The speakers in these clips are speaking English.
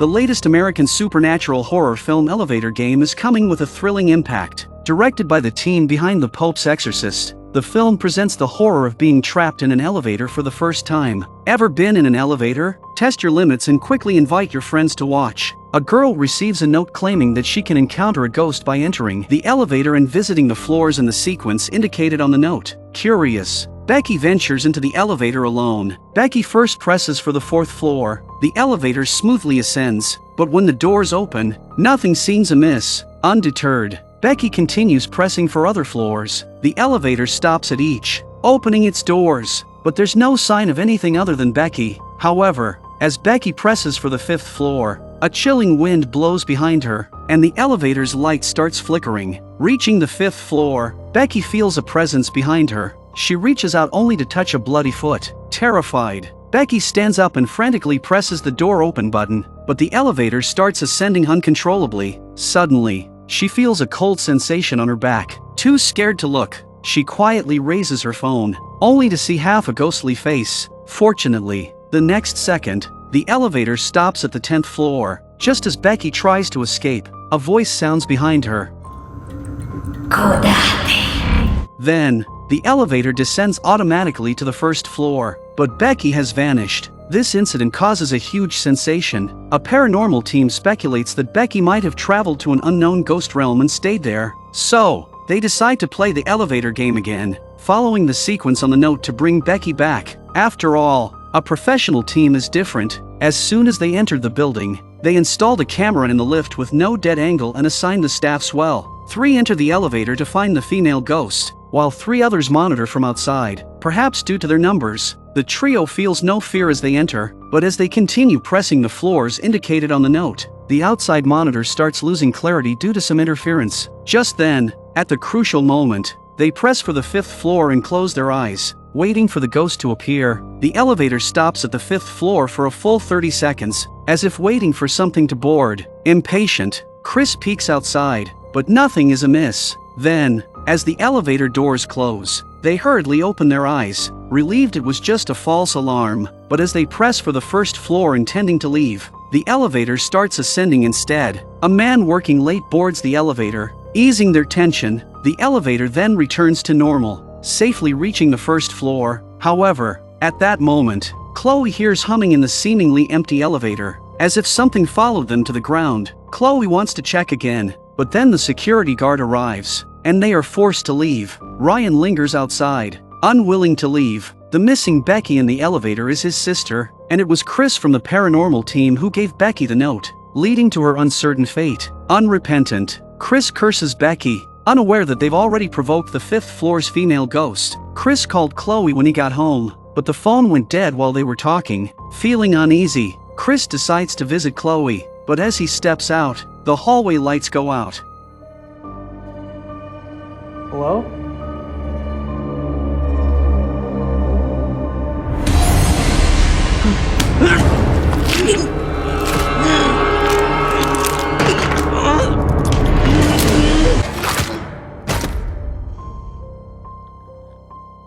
The latest American supernatural horror film Elevator Game is coming with a thrilling impact. Directed by the team behind The Pope's Exorcist, the film presents the horror of being trapped in an elevator for the first time. Ever been in an elevator? Test your limits and quickly invite your friends to watch. A girl receives a note claiming that she can encounter a ghost by entering the elevator and visiting the floors in the sequence indicated on the note. Curious, Becki ventures into the elevator alone. Becki first presses for the 4th floor. The elevator smoothly ascends, but when the doors open, nothing seems amiss. Undeterred, Becki continues pressing for other floors. The elevator stops at each, opening its doors, but there's no sign of anything other than Becki. However, as Becki presses for the 5th floor, a chilling wind blows behind her, and the elevator's light starts flickering. Reaching the 5th floor, Becki feels a presence behind her. She reaches out only to touch a bloody foot. Terrified, Becki stands up and frantically presses the door open button, but the elevator starts ascending uncontrollably. Suddenly, she feels a cold sensation on her back. Too scared to look, she quietly raises her phone, only to see half a ghostly face. Fortunately, the next second, the elevator stops at the 10th floor. Just as Becki tries to escape, a voice sounds behind her. Then, the elevator descends automatically to the 1st floor, but Becki has vanished. This incident causes a huge sensation. A paranormal team speculates that Becki might have traveled to an unknown ghost realm and stayed there. So, they decide to play the elevator game again, following the sequence on the note to bring Becki back. After all, a professional team is different. As soon as they entered the building, they installed a camera in the lift with no dead angle and assigned the staffs well. 3 enter the elevator to find the female ghost, while 3 others monitor from outside. Perhaps due to their numbers, the trio feels no fear as they enter, but as they continue pressing the floors indicated on the note, the outside monitor starts losing clarity due to some interference. Just then, at the crucial moment, they press for the 5th floor and close their eyes, waiting for the ghost to appear. The elevator stops at the 5th floor for a full 30 seconds, as if waiting for something to board. Impatient, Chris peeks outside, but nothing is amiss. Then, as the elevator doors close, they hurriedly open their eyes, relieved it was just a false alarm. But as they press for the 1st floor intending to leave, the elevator starts ascending instead. A man working late boards the elevator, easing their tension. The elevator then returns to normal, safely reaching the 1st floor. However, at that moment, Chloe hears humming in the seemingly empty elevator, as if something followed them to the ground. Chloe wants to check again, but then the security guard arrives, and they are forced to leave. Ryan lingers outside, unwilling to leave. The missing Becki in the elevator is his sister, and it was Chris from the paranormal team who gave Becki the note, leading to her uncertain fate. Unrepentant, Chris curses Becki, unaware that they've already provoked the 5th floor's female ghost. Chris called Chloe when he got home, but the phone went dead while they were talking. Feeling uneasy, Chris decides to visit Chloe, but as he steps out, the hallway lights go out. Hello?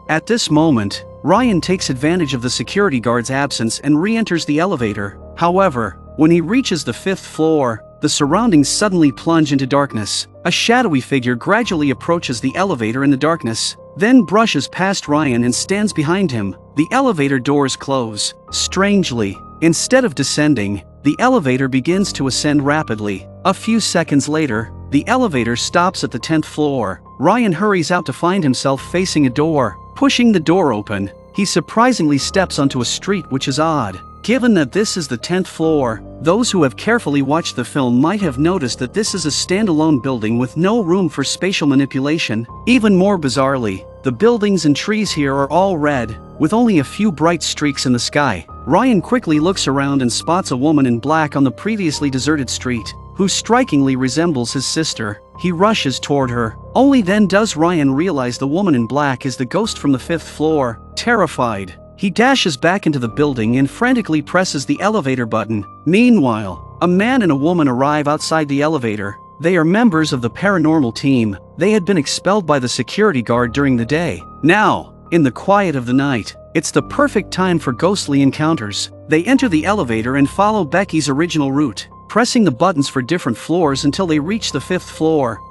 At this moment, Ryan takes advantage of the security guard's absence and re-enters the elevator. However, when he reaches the 5th floor, the surroundings suddenly plunge into darkness. A shadowy figure gradually approaches the elevator in the darkness, then brushes past Ryan and stands behind him. The elevator doors close. Strangely, instead of descending, the elevator begins to ascend rapidly. A few seconds later, the elevator stops at the 10th floor. Ryan hurries out to find himself facing a door. Pushing the door open, he surprisingly steps onto a street, which is odd. Given that this is the 10th floor, those who have carefully watched the film might have noticed that this is a standalone building with no room for spatial manipulation. Even more bizarrely, the buildings and trees here are all red, with only a few bright streaks in the sky. Ryan quickly looks around and spots a woman in black on the previously deserted street, who strikingly resembles his sister. He rushes toward her. Only then does Ryan realize the woman in black is the ghost from the 5th floor. Terrified, he dashes back into the building and frantically presses the elevator button. Meanwhile, a man and a woman arrive outside the elevator. They are members of the paranormal team. They had been expelled by the security guard during the day. Now, in the quiet of the night, It's the perfect time for ghostly encounters. They enter the elevator and follow Becki's original route, pressing the buttons for different floors until they reach the 5th floor.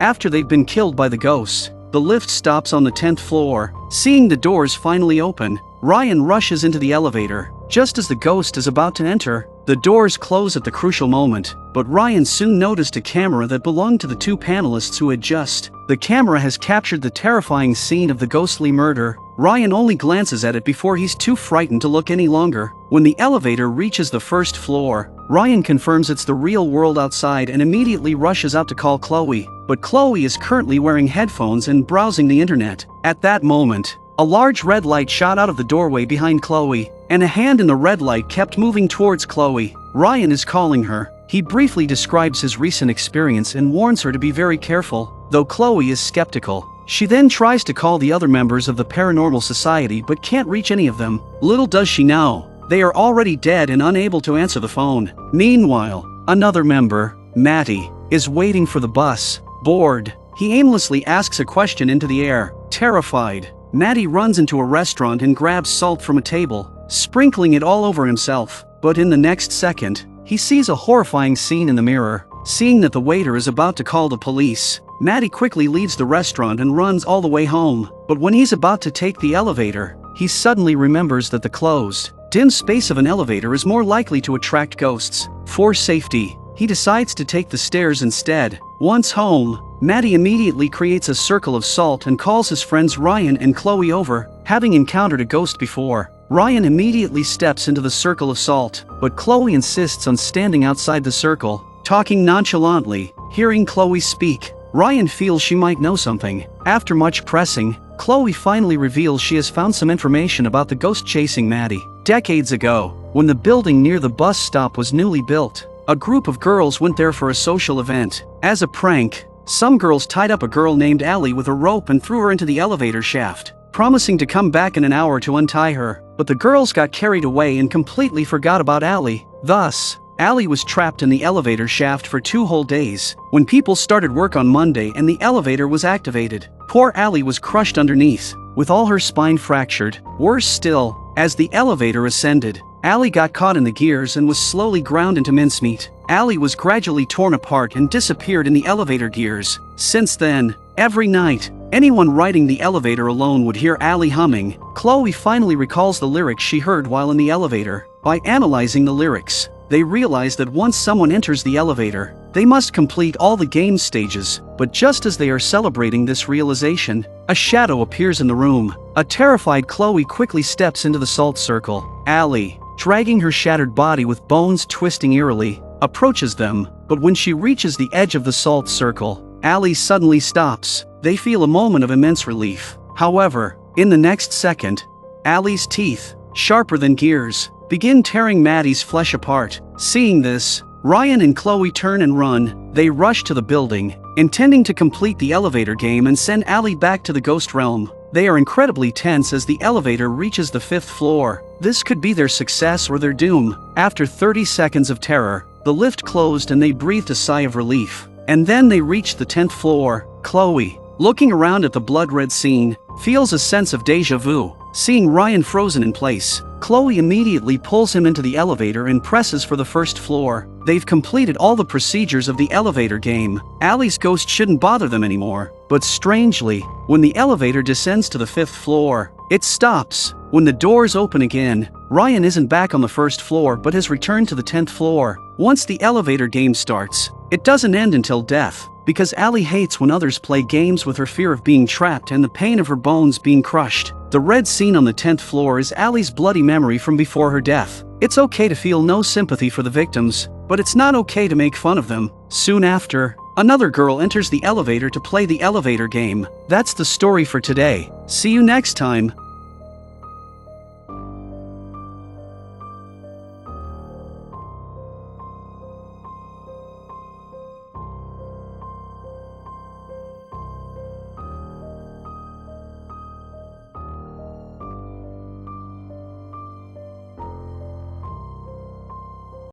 After they've been killed by the ghosts, the lift stops on the 10th floor. Seeing the doors finally open, Ryan rushes into the elevator. Just as the ghost is about to enter, the doors close at the crucial moment, but Ryan soon noticed a camera that belonged to the two panelists who had just. The camera has captured the terrifying scene of the ghostly murder. Ryan only glances at it before he's too frightened to look any longer. When the elevator reaches the 1st floor, Ryan confirms it's the real world outside and immediately rushes out to call Chloe. But Chloe is currently wearing headphones and browsing the internet. At that moment, a large red light shot out of the doorway behind Chloe, and a hand in the red light kept moving towards Chloe. Ryan is calling her. He briefly describes his recent experience and warns her to be very careful, though Chloe is skeptical. She then tries to call the other members of the Paranormal Society but can't reach any of them. Little does she know, they are already dead and unable to answer the phone. Meanwhile, another member, Matty, is waiting for the bus. Bored, he aimlessly asks a question into the air. Terrified, Matty runs into a restaurant and grabs salt from a table, sprinkling it all over himself. But in the next second, he sees a horrifying scene in the mirror. Seeing that the waiter is about to call the police, Matty quickly leaves the restaurant and runs all the way home. But when he's about to take the elevator, he suddenly remembers that the closed, dim space of an elevator is more likely to attract ghosts. For safety, he decides to take the stairs instead. Once home, Matty immediately creates a circle of salt and calls his friends Ryan and Chloe over, having encountered a ghost before. Ryan immediately steps into the circle of salt, but Chloe insists on standing outside the circle, talking nonchalantly. Hearing Chloe speak, Ryan feels she might know something. After much pressing, Chloe finally reveals she has found some information about the ghost chasing Matty. Decades ago, when the building near the bus stop was newly built, a group of girls went there for a social event. As a prank, some girls tied up a girl named Allie with a rope and threw her into the elevator shaft, promising to come back in an hour to untie her. But the girls got carried away and completely forgot about Allie. Thus, Allie was trapped in the elevator shaft for 2 whole days. When people started work on Monday and the elevator was activated, poor Allie was crushed underneath, with all her spine fractured. Worse still, as the elevator ascended, Allie got caught in the gears and was slowly ground into mincemeat. Allie was gradually torn apart and disappeared in the elevator gears. Since then, every night, anyone riding the elevator alone would hear Allie humming. Chloe finally recalls the lyrics she heard while in the elevator. By analyzing the lyrics, they realize that once someone enters the elevator, they must complete all the game stages. But just as they are celebrating this realization, a shadow appears in the room. A terrified Chloe quickly steps into the salt circle. Allie, dragging her shattered body with bones twisting eerily, approaches them, but when she reaches the edge of the salt circle, Allie suddenly stops. They feel a moment of immense relief. However, in the next second, Allie's teeth, sharper than gears, begin tearing Matty's flesh apart. Seeing this, Ryan and Chloe turn and run. They rush to the building, intending to complete the elevator game and send Allie back to the ghost realm. They are incredibly tense as the elevator reaches the 5th floor. This could be their success or their doom. After 30 seconds of terror, the lift closed and they breathed a sigh of relief. And then they reached the 10th floor. Chloe, looking around at the blood-red scene, feels a sense of déjà vu. Seeing Ryan frozen in place, Chloe immediately pulls him into the elevator and presses for the 1st floor. They've completed all the procedures of the elevator game. Allie's ghost shouldn't bother them anymore. But strangely, when the elevator descends to the 5th floor, it stops. When the doors open again, Ryan isn't back on the 1st floor but has returned to the 10th floor. Once the elevator game starts, it doesn't end until death, because Allie hates when others play games with her fear of being trapped and the pain of her bones being crushed. The red scene on the 10th floor is Allie's bloody memory from before her death. It's okay to feel no sympathy for the victims, but it's not okay to make fun of them. Soon after, another girl enters the elevator to play the elevator game. That's the story for today. See you next time.